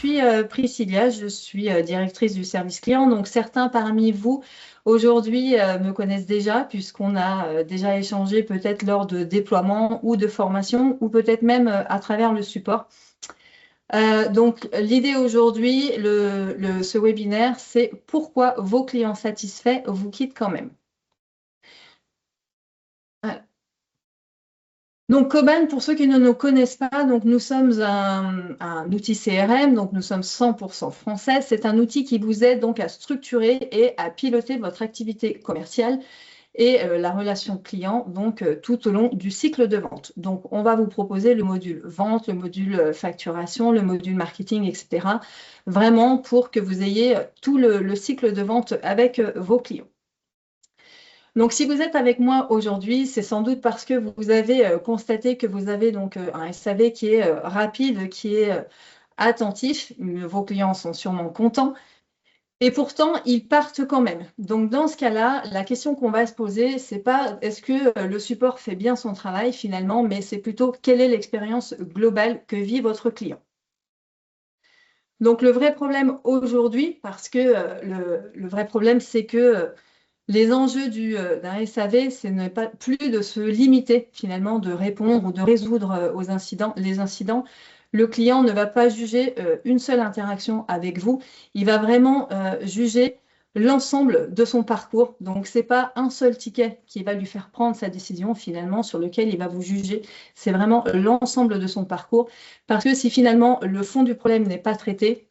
suis Priscilla, je suis directrice du service client. Donc, certains parmi vous aujourd'hui me connaissent déjà puisqu'on a déjà échangé peut-être lors de déploiement ou de formation ou peut-être même à travers le support. Donc, l'idée aujourd'hui, ce webinaire, c'est pourquoi vos clients satisfaits vous quittent quand même. Donc, Coban, pour ceux qui ne nous connaissent pas, donc nous sommes un outil CRM, donc nous sommes 100% français. C'est un outil qui vous aide donc à structurer et à piloter votre activité commerciale et la relation client donc tout au long du cycle de vente. Donc, on va vous proposer le module vente, le module facturation, le module marketing, etc. Vraiment pour que vous ayez tout le cycle de vente avec vos clients. Donc, si vous êtes avec moi aujourd'hui, c'est sans doute parce que vous avez constaté que vous avez donc un SAV qui est rapide, qui est attentif. Vos clients sont sûrement contents. Et pourtant, ils partent quand même. Donc, dans ce cas-là, la question qu'on va se poser, c'est pas est-ce que le support fait bien son travail finalement, mais c'est plutôt quelle est l'expérience globale que vit votre client. Donc, le vrai problème aujourd'hui, parce que le vrai problème, c'est que les enjeux d'un SAV, ce n'est pas plus de se limiter finalement, de répondre ou de résoudre les incidents. Le client ne va pas juger une seule interaction avec vous, il va vraiment juger l'ensemble de son parcours. Donc, ce n'est pas un seul ticket qui va lui faire prendre sa décision finalement sur lequel il va vous juger. C'est vraiment l'ensemble de son parcours. Parce que si finalement le fond du problème n'est pas traité,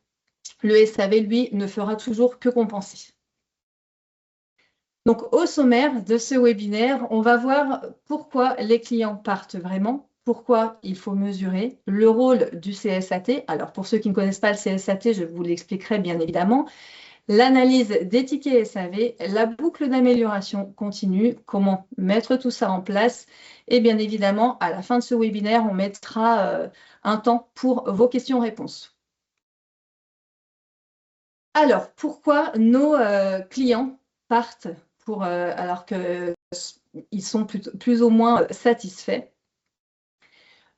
le SAV, lui, ne fera toujours que compenser. Donc, au sommaire de ce webinaire, on va voir pourquoi les clients partent vraiment, pourquoi il faut mesurer le rôle du CSAT. Alors, pour ceux qui ne connaissent pas le CSAT, je vous l'expliquerai bien évidemment. L'analyse des tickets SAV, la boucle d'amélioration continue, comment mettre tout ça en place. Et bien évidemment, à la fin de ce webinaire, on mettra un temps pour vos questions-réponses. Alors, pourquoi nos clients partent alors qu'ils sont plus ou moins satisfaits?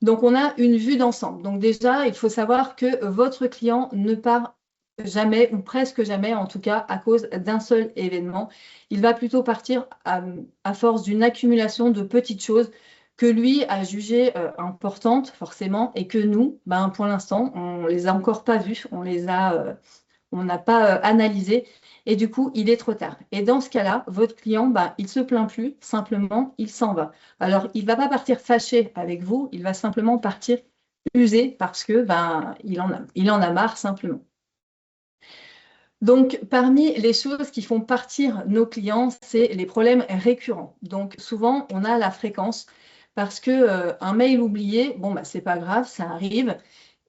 Donc, on a une vue d'ensemble. Donc, déjà, il faut savoir que votre client ne part jamais ou presque jamais, en tout cas, à cause d'un seul événement. Il va plutôt partir à force d'une accumulation de petites choses que lui a jugées importantes, forcément, et que nous, pour l'instant, on ne les a encore pas vues, on n'a pas analysé et du coup, il est trop tard. Et dans ce cas-là, votre client, il ne se plaint plus, simplement, il s'en va. Alors, il ne va pas partir fâché avec vous, il va simplement partir usé parce que il en a marre simplement. Donc, parmi les choses qui font partir nos clients, c'est les problèmes récurrents. Donc, souvent, on a la fréquence parce que un mail oublié, c'est pas grave, ça arrive.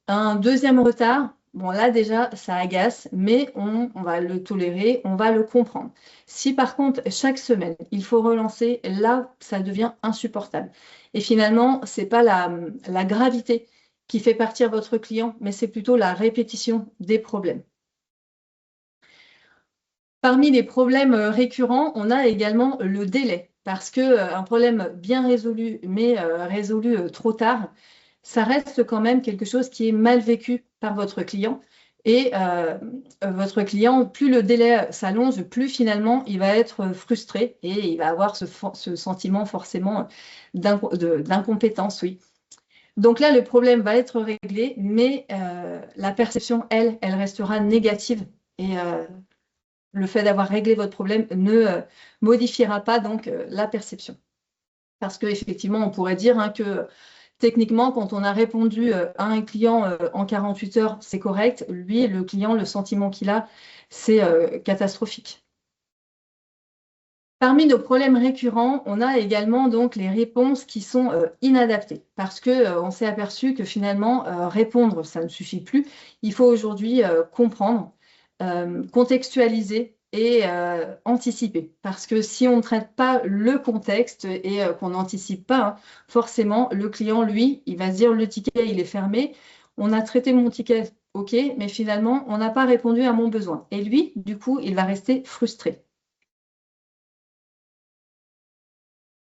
Un deuxième retard, bon là déjà ça agace, mais on va le tolérer, on va le comprendre. Si par contre chaque semaine il faut relancer, là ça devient insupportable. Et finalement, ce n'est pas la gravité qui fait partir votre client, mais c'est plutôt la répétition des problèmes. Parmi les problèmes récurrents, on a également le délai, parce qu'un problème bien résolu, mais résolu trop tard, ça reste quand même quelque chose qui est mal vécu par votre client. Et votre client, plus le délai s'allonge, plus finalement il va être frustré et il va avoir ce sentiment forcément d'incompétence, oui. Donc là, le problème va être réglé, mais la perception, elle restera négative. Et le fait d'avoir réglé votre problème ne modifiera pas donc la perception. Parce qu'effectivement, on pourrait dire que techniquement, quand on a répondu à un client en 48 heures, c'est correct. Lui, le client, le sentiment qu'il a, c'est catastrophique. Parmi nos problèmes récurrents, on a également donc les réponses qui sont inadaptées parce qu'on s'est aperçu que finalement, répondre, ça ne suffit plus. Il faut aujourd'hui comprendre, contextualiser et anticiper. Parce que si on ne traite pas le contexte et qu'on n'anticipe pas, forcément, le client, lui, il va se dire le ticket, il est fermé. On a traité mon ticket, OK, mais finalement, on n'a pas répondu à mon besoin. Et lui, du coup, il va rester frustré.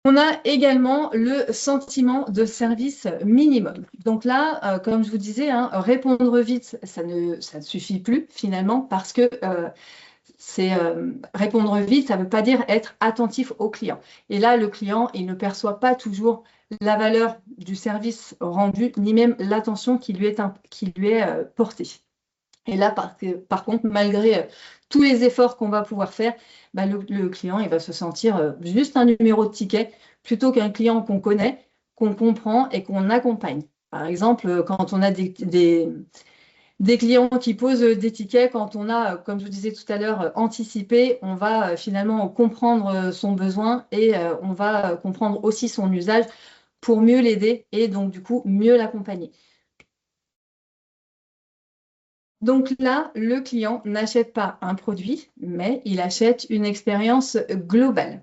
On a également le sentiment de service minimum. Donc là, comme je vous disais, hein, répondre vite, ça ne suffit plus finalement parce que répondre vite, ça ne veut pas dire être attentif au client. Et là, le client, il ne perçoit pas toujours la valeur du service rendu, ni même l'attention qui lui est portée. Et là, par contre, malgré tous les efforts qu'on va pouvoir faire, bah, le client il va se sentir juste un numéro de ticket plutôt qu'un client qu'on connaît, qu'on comprend et qu'on accompagne. Par exemple, quand on a des clients qui posent des tickets, quand on a, comme je vous disais tout à l'heure, anticipé, on va finalement comprendre son besoin et on va comprendre aussi son usage pour mieux l'aider et donc du coup mieux l'accompagner. Donc là, le client n'achète pas un produit, mais il achète une expérience globale.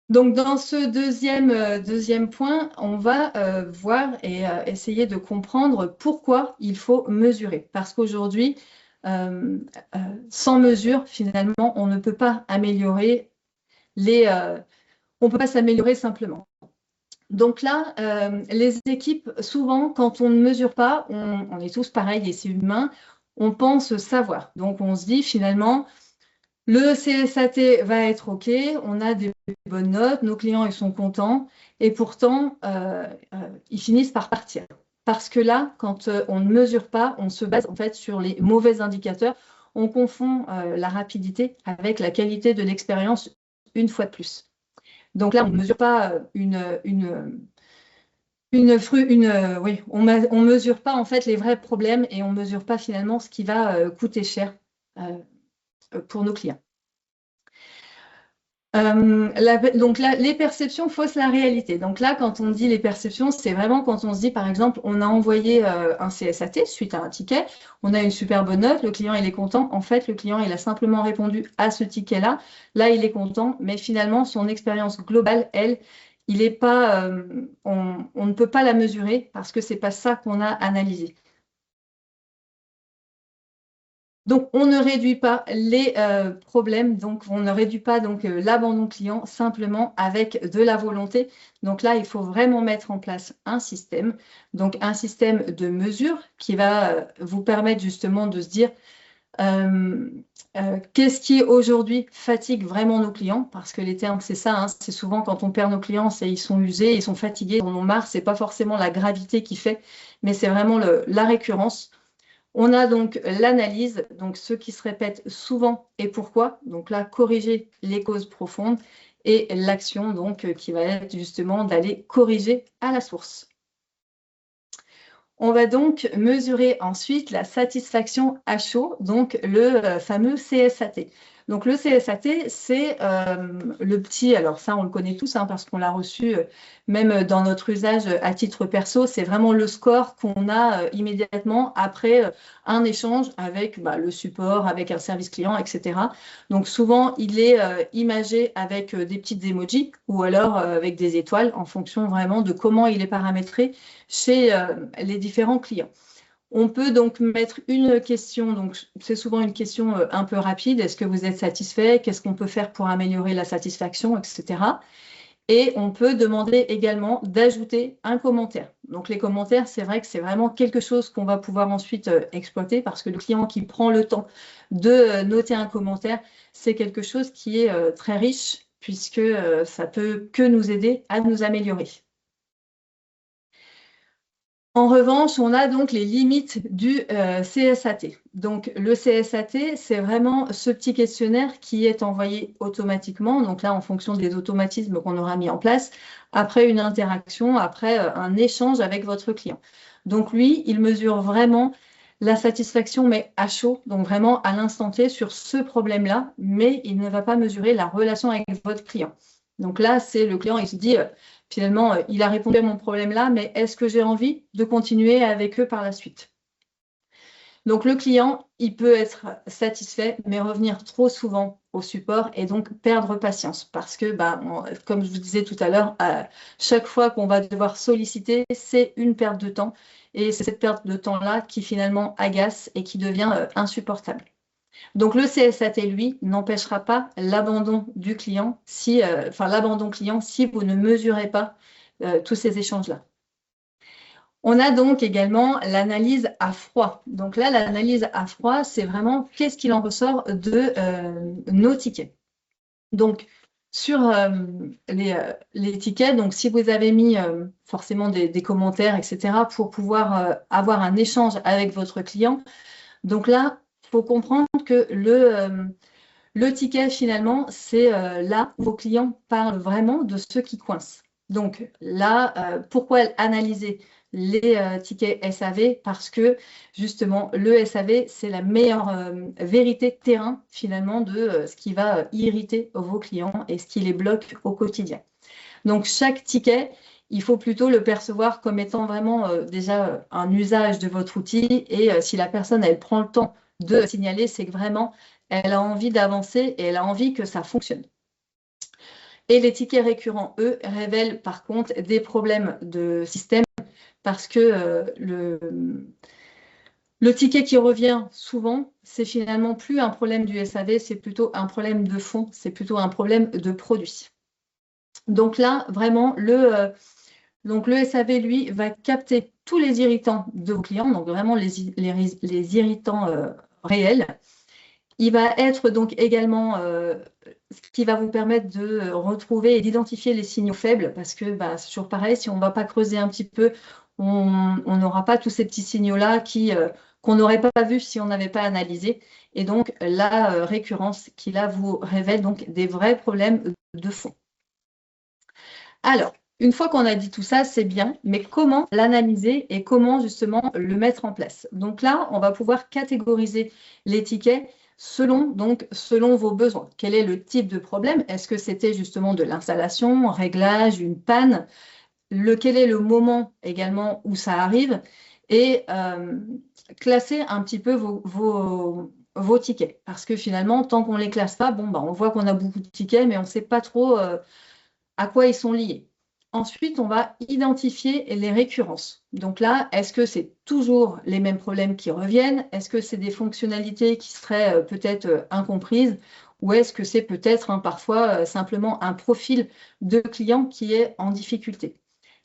Donc dans ce deuxième point, on va voir et essayer de comprendre pourquoi il faut mesurer. Parce qu'aujourd'hui, sans mesure, finalement, on ne peut pas améliorer on peut pas s'améliorer simplement. Donc là, les équipes, souvent, quand on ne mesure pas, on est tous pareils et c'est humain, on pense savoir. Donc on se dit finalement, le CSAT va être OK, on a des bonnes notes, nos clients ils sont contents et pourtant, ils finissent par partir. Parce que là, quand on ne mesure pas, on se base en fait sur les mauvais indicateurs. On confond la rapidité avec la qualité de l'expérience une fois de plus. Donc là, on ne mesure pas oui, on mesure pas en fait les vrais problèmes et on mesure pas finalement ce qui va coûter cher pour nos clients. Donc là, les perceptions faussent la réalité. Donc là, quand on dit les perceptions, c'est vraiment quand on se dit, par exemple, on a envoyé un CSAT suite à un ticket, on a une super bonne note, le client il est content. En fait, le client il a simplement répondu à ce ticket-là. Là, il est content, mais finalement, son expérience globale, elle, il est pas, on ne peut pas la mesurer parce que c'est pas ça qu'on a analysé. Donc, on ne réduit pas les problèmes, donc on ne réduit pas l'abandon client simplement avec de la volonté. Donc là, il faut vraiment mettre en place un système, donc un système de mesure qui va vous permettre justement de se dire qu'est-ce qui aujourd'hui fatigue vraiment nos clients, parce que les termes, c'est ça, hein, c'est souvent quand on perd nos clients, c'est ils sont usés, ils sont fatigués, ils en ont marre, c'est pas forcément la gravité qui fait, mais c'est vraiment la récurrence. On a donc l'analyse, donc ce qui se répète souvent et pourquoi. Donc là, corriger les causes profondes et l'action donc qui va être justement d'aller corriger à la source. On va donc mesurer ensuite la satisfaction à chaud, donc le fameux CSAT. Donc le CSAT, c'est le petit, alors ça on le connaît tous hein, parce qu'on l'a reçu même dans notre usage à titre perso, c'est vraiment le score qu'on a immédiatement après un échange avec le support, avec un service client, etc. Donc souvent il est imagé avec des petites emojis ou alors avec des étoiles en fonction vraiment de comment il est paramétré chez les différents clients. On peut donc mettre une question, donc c'est souvent une question un peu rapide, est-ce que vous êtes satisfait? Qu'est-ce qu'on peut faire pour améliorer la satisfaction, etc. Et on peut demander également d'ajouter un commentaire. Donc les commentaires, c'est vrai que c'est vraiment quelque chose qu'on va pouvoir ensuite exploiter parce que le client qui prend le temps de noter un commentaire, c'est quelque chose qui est très riche puisque ça peut que nous aider à nous améliorer. En revanche, on a donc les limites du CSAT. Donc, le CSAT, c'est vraiment ce petit questionnaire qui est envoyé automatiquement, donc là, en fonction des automatismes qu'on aura mis en place, après une interaction, après un échange avec votre client. Donc, lui, il mesure vraiment la satisfaction, mais à chaud, donc vraiment à l'instant T sur ce problème-là, mais il ne va pas mesurer la relation avec votre client. Donc là, c'est le client, il se dit... Finalement, il a répondu à mon problème là, mais est-ce que j'ai envie de continuer avec eux par la suite? Donc, le client, il peut être satisfait, mais revenir trop souvent au support et donc perdre patience. Parce que, comme je vous disais tout à l'heure, chaque fois qu'on va devoir solliciter, c'est une perte de temps. Et c'est cette perte de temps-là qui finalement agace et qui devient insupportable. Donc, le CSAT, lui, n'empêchera pas l'abandon du client l'abandon client si vous ne mesurez pas tous ces échanges-là. On a donc également l'analyse à froid. Donc là, l'analyse à froid, c'est vraiment qu'est-ce qu'il en ressort de nos tickets. Donc, sur les tickets, donc si vous avez mis forcément des commentaires, etc., pour pouvoir avoir un échange avec votre client, donc là, il faut comprendre que le ticket, finalement, c'est là où vos clients parlent vraiment de ce qui coince. Donc là, pourquoi analyser les tickets SAV? Parce que justement, le SAV, c'est la meilleure vérité terrain, finalement, de ce qui va irriter vos clients et ce qui les bloque au quotidien. Donc chaque ticket, il faut plutôt le percevoir comme étant vraiment déjà un usage de votre outil. Et si la personne, elle prend le temps de signaler, c'est que vraiment, elle a envie d'avancer et elle a envie que ça fonctionne. Et les tickets récurrents, eux, révèlent par contre des problèmes de système parce que le ticket qui revient souvent, c'est finalement plus un problème du SAV, c'est plutôt un problème de fond, c'est plutôt un problème de produit. Donc là, vraiment, le SAV, lui, va capter tous les irritants de vos clients, donc vraiment les irritants réels. Il va être donc également ce qui va vous permettre de retrouver et d'identifier les signaux faibles, parce que c'est toujours pareil, si on ne va pas creuser un petit peu, on n'aura pas tous ces petits signaux-là qu'on n'aurait pas vus si on n'avait pas analysé. Et donc, la récurrence qui là vous révèle donc des vrais problèmes de fond. Alors, une fois qu'on a dit tout ça, c'est bien, mais comment l'analyser et comment justement le mettre en place? Donc là, on va pouvoir catégoriser les tickets selon vos besoins. Quel est le type de problème? Est-ce que c'était justement de l'installation, réglage, une panne? Quel est le moment également où ça arrive? Et classer un petit peu vos tickets. Parce que finalement, tant qu'on ne les classe pas, on voit qu'on a beaucoup de tickets, mais on ne sait pas trop à quoi ils sont liés. Ensuite, on va identifier les récurrences. Donc là, est-ce que c'est toujours les mêmes problèmes qui reviennent? Est-ce que c'est des fonctionnalités qui seraient peut-être incomprises? Ou est-ce que c'est peut-être parfois simplement un profil de client qui est en difficulté?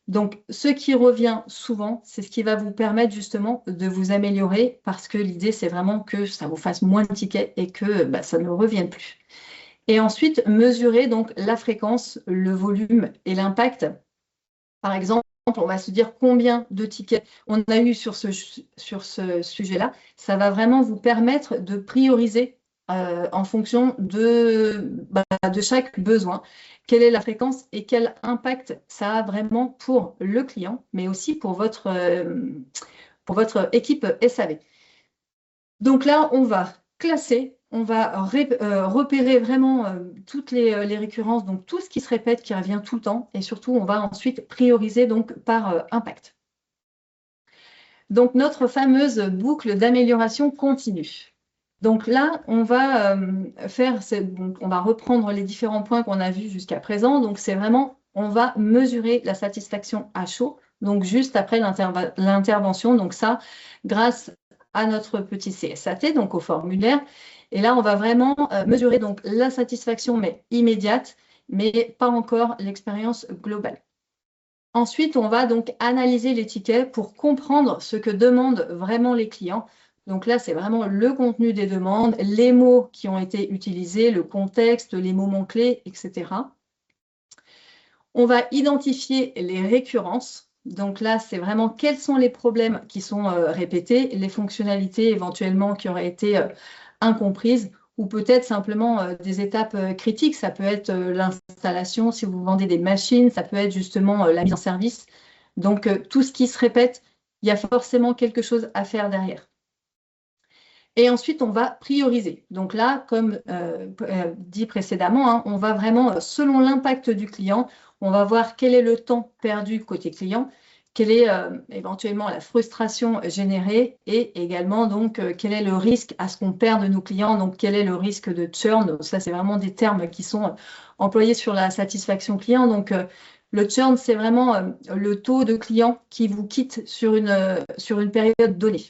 Donc, ce qui revient souvent, c'est ce qui va vous permettre justement de vous améliorer parce que l'idée, c'est vraiment que ça vous fasse moins de tickets et que ça ne revienne plus. Et ensuite, mesurer donc la fréquence, le volume et l'impact. Par exemple, on va se dire combien de tickets on a eu sur ce sujet-là. Ça va vraiment vous permettre de prioriser en fonction de chaque besoin. Quelle est la fréquence et quel impact ça a vraiment pour le client, mais aussi pour votre équipe SAV. Donc là, on va classer, on va repérer vraiment toutes les récurrences, donc tout ce qui se répète, qui revient tout le temps, et surtout, on va ensuite prioriser donc par impact. Donc, notre fameuse boucle d'amélioration continue. Donc là, on va on va reprendre les différents points qu'on a vus jusqu'à présent. Donc, c'est vraiment, on va mesurer la satisfaction à chaud, donc juste après l'intervention. Donc ça, grâce à notre petit CSAT, donc au formulaire. Et là, on va vraiment mesurer donc la satisfaction, mais immédiate, mais pas encore l'expérience globale. Ensuite, on va donc analyser les tickets pour comprendre ce que demandent vraiment les clients. Donc là, c'est vraiment le contenu des demandes, les mots qui ont été utilisés, le contexte, les moments clés, etc. On va identifier les récurrences. Donc là, c'est vraiment quels sont les problèmes qui sont répétés, les fonctionnalités éventuellement qui auraient été incomprises ou peut-être simplement des étapes critiques. Ça peut être l'installation, si vous vendez des machines, ça peut être justement la mise en service. Donc, tout ce qui se répète, il y a forcément quelque chose à faire derrière. Et ensuite, on va prioriser. Donc là, comme dit précédemment, on va vraiment, selon l'impact du client, on va voir quel est le temps perdu côté client, quelle est éventuellement la frustration générée et également donc quel est le risque à ce qu'on perde nos clients, donc quel est le risque de churn. Donc, ça, c'est vraiment des termes qui sont employés sur la satisfaction client. Donc, le churn, c'est vraiment le taux de clients qui vous quittent sur une période donnée.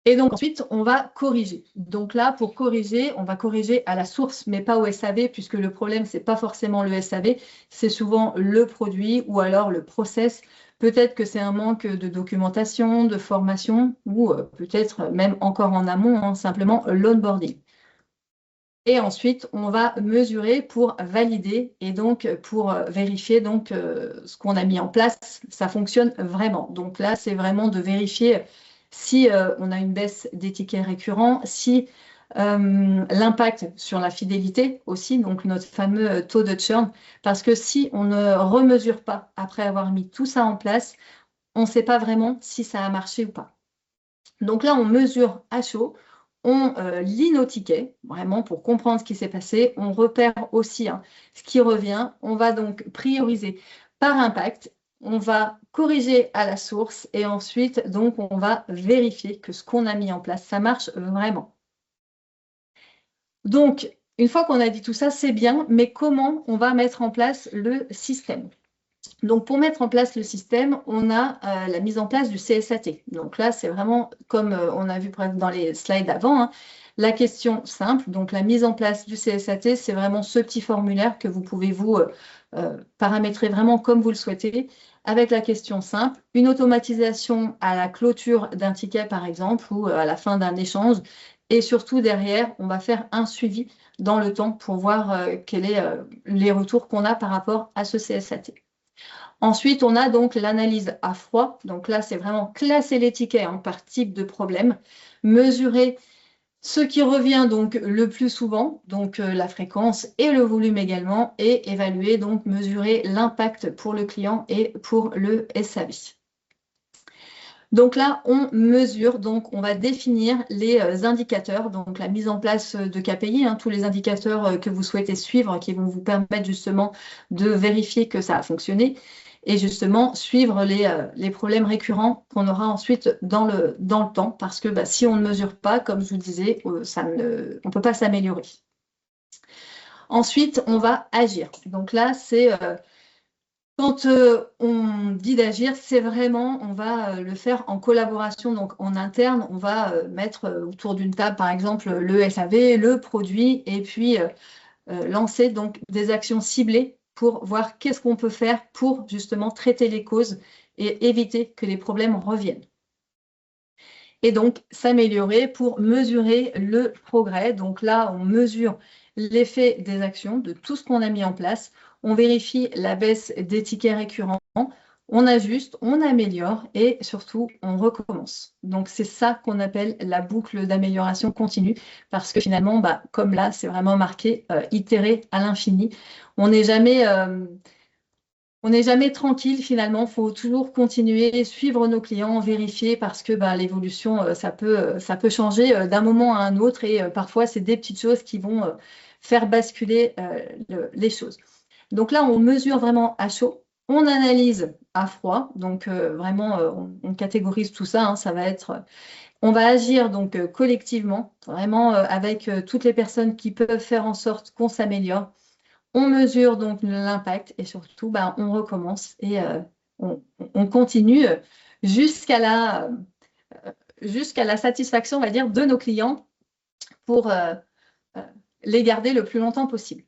Et donc ensuite, on va corriger. Donc là, pour corriger, on va corriger à la source, mais pas au SAV, puisque le problème, c'est pas forcément le SAV, c'est souvent le produit ou alors le process. Peut-être que c'est un manque de documentation, de formation, ou peut-être même encore en amont, hein, simplement l'onboarding. Et ensuite, on va mesurer pour valider et donc pour vérifier donc, ce qu'on a mis en place, ça fonctionne vraiment. Donc là, c'est vraiment de vérifier si on a une baisse des tickets récurrents, si l'impact sur la fidélité aussi, donc notre fameux taux de churn, parce que si on ne remesure pas après avoir mis tout ça en place, on ne sait pas vraiment si ça a marché ou pas. Donc là, on mesure à chaud, on lit nos tickets, vraiment pour comprendre ce qui s'est passé. On repère aussi hein, ce qui revient. On va donc prioriser par impact. On va corriger à la source et ensuite, donc, on va vérifier que ce qu'on a mis en place, ça marche vraiment. Donc, une fois qu'on a dit tout ça, c'est bien, mais comment on va mettre en place le système? Donc, pour mettre en place le système, on a la mise en place du CSAT. Donc là, c'est vraiment comme on a vu dans les slides avant, hein, la question simple. Donc, la mise en place du CSAT, c'est vraiment ce petit formulaire que vous pouvez vous paramétrer vraiment comme vous le souhaitez, avec la question simple, une automatisation à la clôture d'un ticket, par exemple, ou à la fin d'un échange. Et surtout, derrière, on va faire un suivi dans le temps pour voir quels sont les retours qu'on a par rapport à ce CSAT. Ensuite, on a donc l'analyse à froid. Donc là, c'est vraiment classer les tickets hein, par type de problème, mesurer ce qui revient donc le plus souvent, donc la fréquence et le volume également, et évaluer, donc mesurer l'impact pour le client et pour le SAV. Donc là, on mesure, donc on va définir les indicateurs, donc la mise en place de KPI, hein, tous les indicateurs que vous souhaitez suivre qui vont vous permettre justement de vérifier que ça a fonctionné et justement suivre les problèmes récurrents qu'on aura ensuite dans le temps parce que bah, si on ne mesure pas, comme je vous disais, on ne peut pas s'améliorer. Ensuite, on va agir. Donc là, c'est quand on dit d'agir, c'est vraiment, on va le faire en collaboration, donc en interne, on va mettre autour d'une table, par exemple, le SAV, le produit, et puis lancer donc des actions ciblées pour voir qu'est-ce qu'on peut faire pour justement traiter les causes et éviter que les problèmes reviennent. Et donc s'améliorer pour mesurer le progrès. Donc là, on mesure l'effet des actions, de tout ce qu'on a mis en place. On vérifie la baisse des tickets récurrents. On ajuste, on améliore et surtout, on recommence. Donc, c'est ça qu'on appelle la boucle d'amélioration continue parce que finalement, bah, comme là, c'est vraiment marqué itérer à l'infini. On n'est jamais tranquille finalement, il faut toujours continuer, suivre nos clients, vérifier parce que bah, l'évolution, ça peut changer d'un moment à un autre et parfois, c'est des petites choses qui vont faire basculer les choses. Donc là, on mesure vraiment à chaud, on analyse à froid, donc vraiment, on catégorise tout ça, hein, ça va être... On va agir donc collectivement, vraiment avec toutes les personnes qui peuvent faire en sorte qu'on s'améliore. On mesure donc l'impact et surtout, bah, on recommence et on continue jusqu'à la satisfaction, on va dire, de nos clients pour les garder le plus longtemps possible.